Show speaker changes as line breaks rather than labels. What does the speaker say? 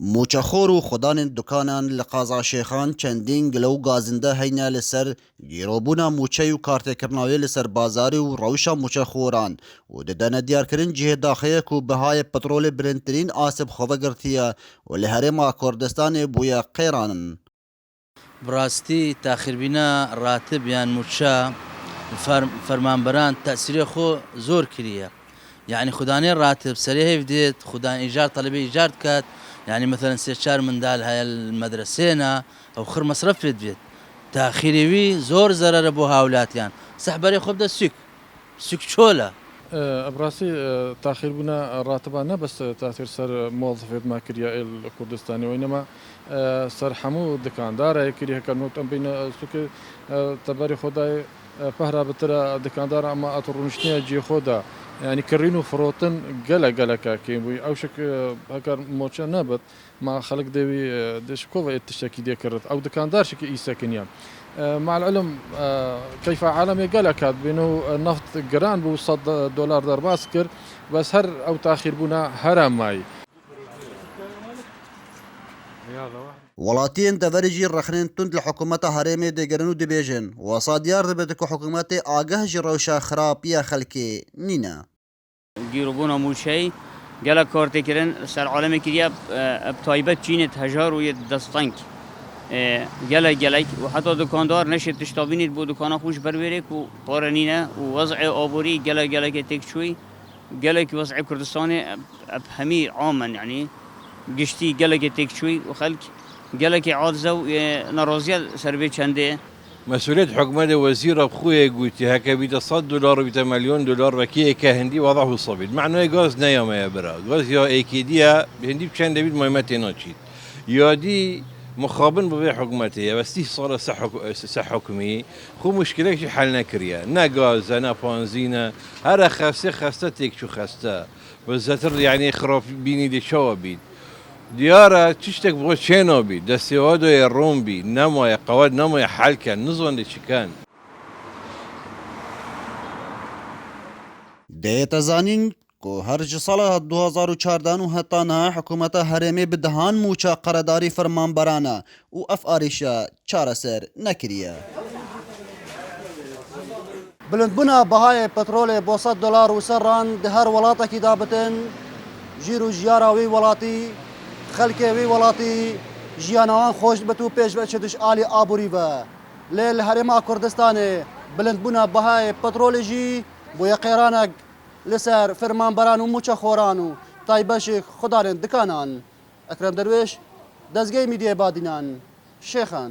موچەخۆر و خودانên دوکانان li Qazaşêxan çendîn gile û gazinde heyne li ser gîrobûna mûçeyê û kartêkirina wê li ser bazarî û rewşa mûçexoran û didane diyarkirin cihê daxeye ku bihayê petrolê birîntirîn asê bi xwe vegirtiye û li Herêma Kurdistanê bûye qêranin.
Bi rastî taxîrbîna ratib yan mûça fermanberan tesîrê xwe zor kiriye. Yani xudanê ratib serê hêv dît, xudan îcar telebê îcar diket. Yani mesela sê-çar mindal heye li medresêna ew xir mesref pê dibêt. Taxîrê wî zor zerere bo hawlatiyan. Sehberê xwe bide sük çol e.
براسي تاخير بنا راتبنا بس تاثير سر موظفين ما كريا الكردستاني وإنما سر حمو دكاندار كريا كنوت بين سوق تباري خداي بهرا بترا دكاندار اما اترونشنيا جي خدا يعني كرينو فروتن جلا كيموي او شك هكر موتشا نبت ما خلق دبي دشكوفا التشكي دي كرت او دكاندار شك يسكنيا مع العلم كيف عالمي قالك بانه النفط جران بوصد دولار در باسكر بس هر او تاخير بنا هرم ماي
Welatiyên deverê jî rexnên tund li hikûmeta herêmê digerin û dibêjin wesa diyar dibe ku hikûmetê ageh ji rewşa xirapiya xelkê nîne.
Gîrobûna mûçeyê gelek kartêkirin ser alemê kiriye bi taybet Çînê hejar û yê desteng gelek û heta dukandar neşê tiştabînê bo dukana xwe ji ber wêrê ku pare nîne û wezê aborî gelekê têk çûyî gelek wezê Kurdistanê ev hemî amen yani giştî gelekê têk çûyî û xelk gelekê adize û neraziya ser vê çendê ye.
مسؤولية حكومة وزيرة بخويا قلتي هكا بيتا $100 بيتا $1,000,000 وكي هندي وضعه صبيد معناه غاز نيا ما يبرا غاز يا ايكيديا هندي بشان دبيد مهمتي ناتشيت يا دي مخابن ببيع حكومتي بس دي صار صح حكمي خو مشكلة شي حلنا كريا نا غاز نا بنزينة هذا خسته تيك شو خسته بس يعني خراب بيني دي شو بيد ديارة تشتك بغو شينو بي دستيوادو يروم بي نمو قواد نمو حالكا نزون دي شكان
Dêyete zanîn ku her ji sala 2014 û heta niha hikûmeta herêmê bi dihan mûça qeredarî fermanberan e û ev arîşa çareser nekiriye. Bilindbûna bihayê petrolê bo $100 û serran di her welatekî dabitin jîr û jiyara wê welatî xelkê wê welatî jiyana wan xweş dibit û pêş veçe diş alî aborî ve. Lê li Herêma Kurdistanê bilindbûna bihayê petrolê jî bûye qêranek li ser fermanberan û mûçexoran û taybeşê xudanên dikanan. Ekrem Derwêş, Dezgehê Mîdyayê Badînan, Şêxan.